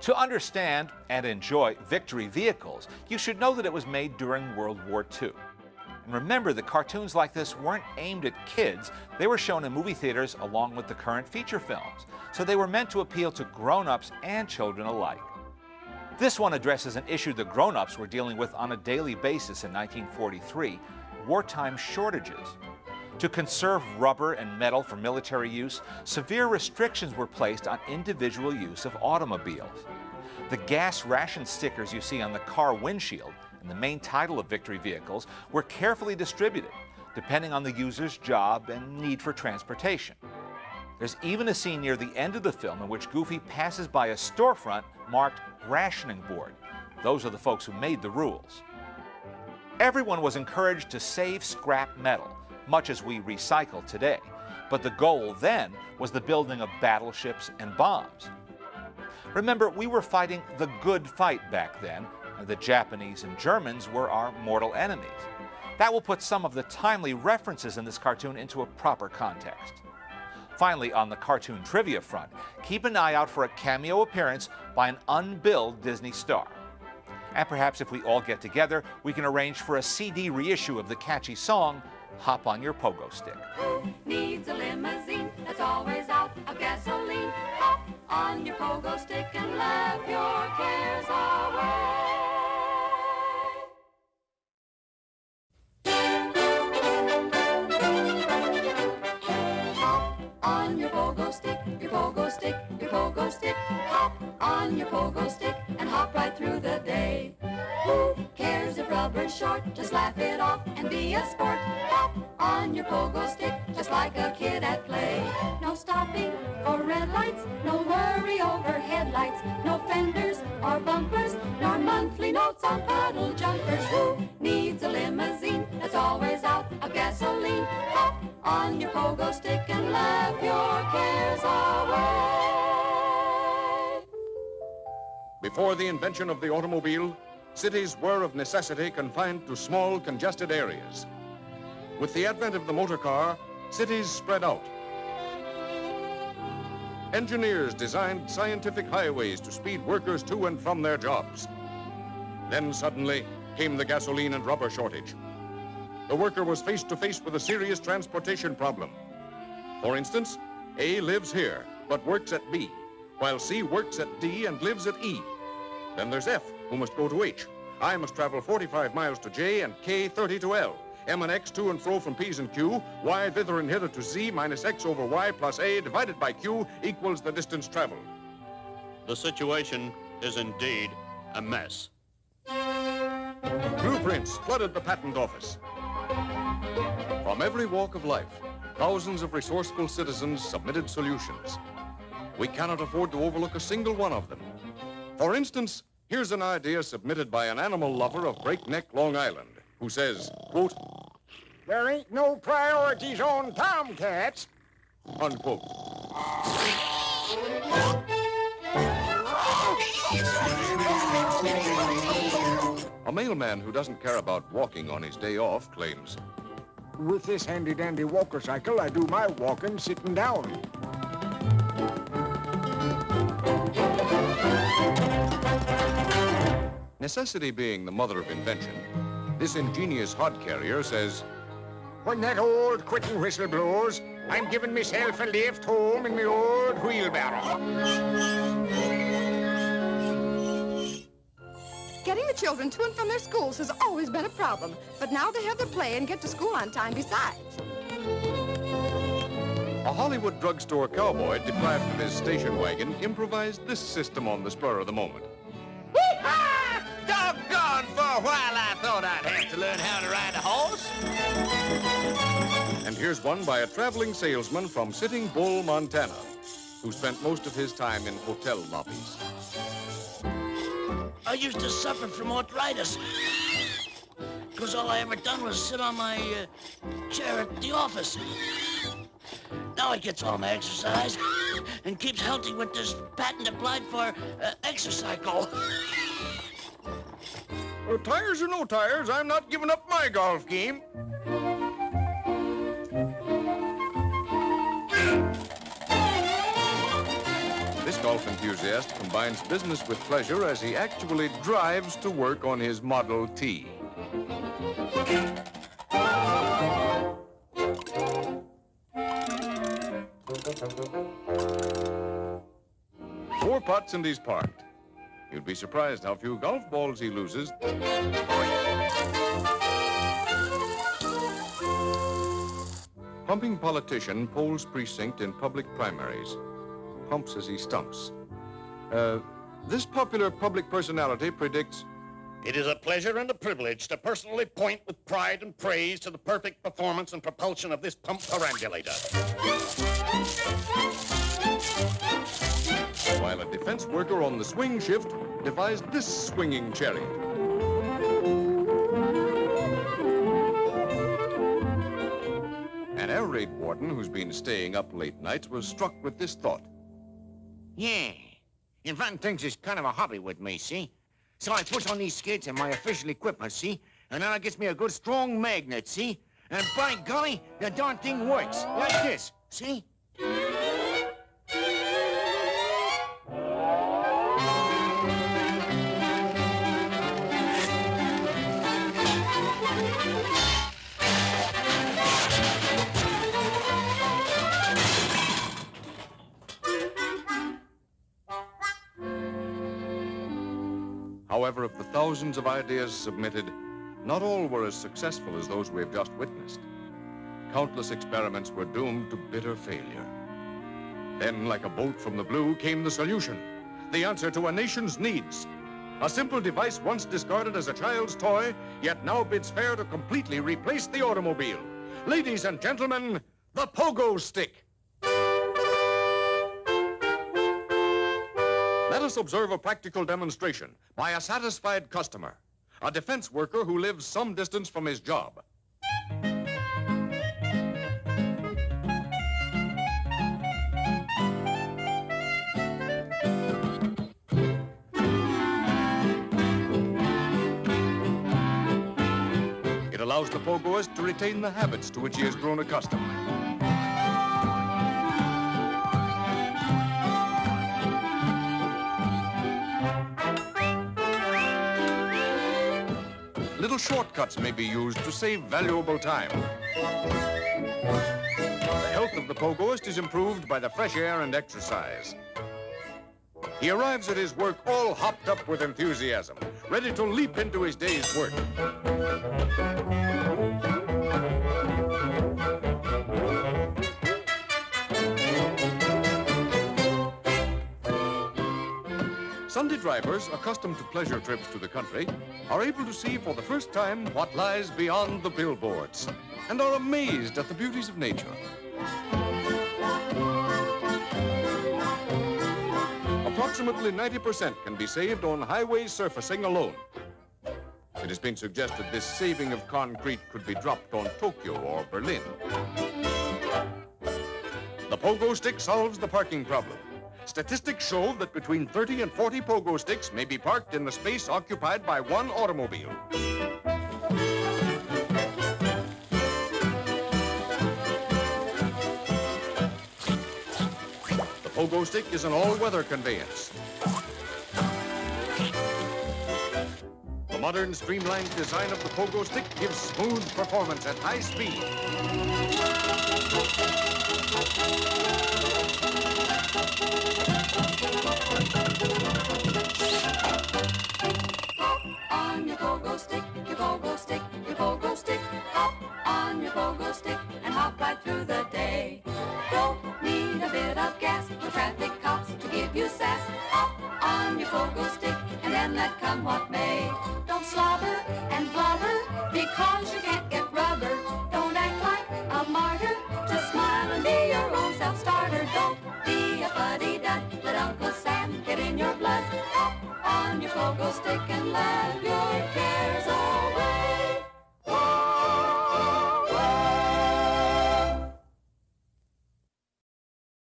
To understand and enjoy Victory vehicles, you should know that it was made during World War II. And remember that cartoons like this weren't aimed at kids, they were shown in movie theaters along with the current feature films. So they were meant to appeal to grown-ups and children alike. This one addresses an issue the grown-ups were dealing with on a daily basis in 1943, wartime shortages. To conserve rubber and metal for military use, severe restrictions were placed on individual use of automobiles. The gas ration stickers you see on the car windshield and the main title of Victory vehicles were carefully distributed, depending on the user's job and need for transportation. There's even a scene near the end of the film in which Goofy passes by a storefront marked Rationing Board. Those are the folks who made the rules. Everyone was encouraged to save scrap metal, much as we recycle today. But the goal then was the building of battleships and bombs. Remember, we were fighting the good fight back then, and the Japanese and Germans were our mortal enemies. That will put some of the timely references in this cartoon into a proper context. Finally, on the cartoon trivia front, keep an eye out for a cameo appearance by an unbilled Disney star. And perhaps if we all get together, we can arrange for a CD reissue of the catchy song, Hop on Your Pogo Stick. Who needs a limousine that's always out of gasoline? Hop on your pogo stick and laugh your cares away. Hop on your pogo stick, your pogo stick, your pogo stick. Hop on your pogo stick and hop right through the day. Who cares if rubber's short? Just laugh it off and be a sport. Hop on your pogo stick, just like a kid at play. No stopping for red lights, no worry over headlights, no fenders or bumpers, nor monthly notes on puddle jumpers. Who needs a limousine that's always out of gasoline? Hop on your pogo stick and laugh your cares away. Before the invention of the automobile, cities were of necessity confined to small, congested areas. With the advent of the motor car, cities spread out. Engineers designed scientific highways to speed workers to and from their jobs. Then suddenly came the gasoline and rubber shortage. The worker was face to face with a serious transportation problem. For instance, A lives here, but works at B, while C works at D and lives at E. Then there's F, who must go to H. I must travel 45 miles to J and K 30 to L. M and X to and fro from P's and Q. Y thither and hither to Z minus X over Y plus A divided by Q equals the distance traveled. The situation is indeed a mess. Blueprints flooded the patent office. From every walk of life, thousands of resourceful citizens submitted solutions. We cannot afford to overlook a single one of them. For instance, here's an idea submitted by an animal lover of Breakneck, Long Island, who says, quote, "There ain't no priorities on tomcats," unquote. A mailman who doesn't care about walking on his day off claims, "With this handy-dandy walker cycle, I do my walking sitting down." necessity being the mother of invention, this ingenious hod carrier says, "When that old quitting whistle blows, I'm giving myself a lift home in my old wheelbarrow." Getting the children to and from their schools has always been a problem, but now they have their play and get to school on time besides. A Hollywood drugstore cowboy deprived of his station wagon improvised this system on the spur of the moment. Wee-haw! Doggone, for a while I thought I'd have to learn how to ride a horse. And here's one by a traveling salesman from Sitting Bull, Montana, who spent most of his time in hotel lobbies. I used to suffer from arthritis, because all I ever done was sit on my chair at the office. Now it gets all my exercise and keeps healthy with this patent applied for Exercycle. Well, tires or no tires, I'm not giving up my golf game. This golf enthusiast combines business with pleasure as he actually drives to work on his Model T. 4 putts and he's parked. You'd be surprised how few golf balls he loses. Pumping politician polls precinct in public primaries. Pumps as he stumps. This popular public personality predicts... It is a pleasure and a privilege to personally point with pride and praise to the perfect performance and propulsion of this pump perambulator. While a defense worker on the swing shift devised this swinging chariot. An air raid warden who's been staying up late nights was struck with this thought. Yeah. Inventing things is kind of a hobby with me, see? So I put on these skids and my official equipment, see? And then I gets me a good strong magnet, see? And by golly, the darn thing works. Like this, see? However, of the thousands of ideas submitted, not all were as successful as those we've just witnessed. Countless experiments were doomed to bitter failure. Then, like a bolt from the blue, came the solution, the answer to a nation's needs. A simple device once discarded as a child's toy, yet now bids fair to completely replace the automobile. Ladies and gentlemen, the pogo stick. Let us observe a practical demonstration by a satisfied customer, a defense worker who lives some distance from his job. It allows the pogoist to retain the habits to which he has grown accustomed. Little shortcuts may be used to save valuable time. The health of the pogoist is improved by the fresh air and exercise. He arrives at his work all hopped up with enthusiasm, ready to leap into his day's work. Sunday drivers, accustomed to pleasure trips to the country, are able to see for the first time what lies beyond the billboards and are amazed at the beauties of nature. Approximately 90% can be saved on highway surfacing alone. It has been suggested this saving of concrete could be dropped on Tokyo or Berlin. The pogo stick solves the parking problem. Statistics show that between 30 and 40 pogo sticks may be parked in the space occupied by one automobile. The pogo stick is an all-weather conveyance. The modern streamlined design of the pogo stick gives smooth performance at high speed. On your pogo stick, your pogo stick, your pogo stick. Hop on your pogo stick and hop right through the day. Don't need a bit of gas or traffic cops to give you sass. Hop on your pogo stick and then let come what may. Don't slobber and blubber because you can't get rubber. Don't act like a martyr. Just smile and be your own self-starter. Don't be a fuddy-dud. Let Uncle Sam get in your blood. Hop on your pogo stick and let your cares away.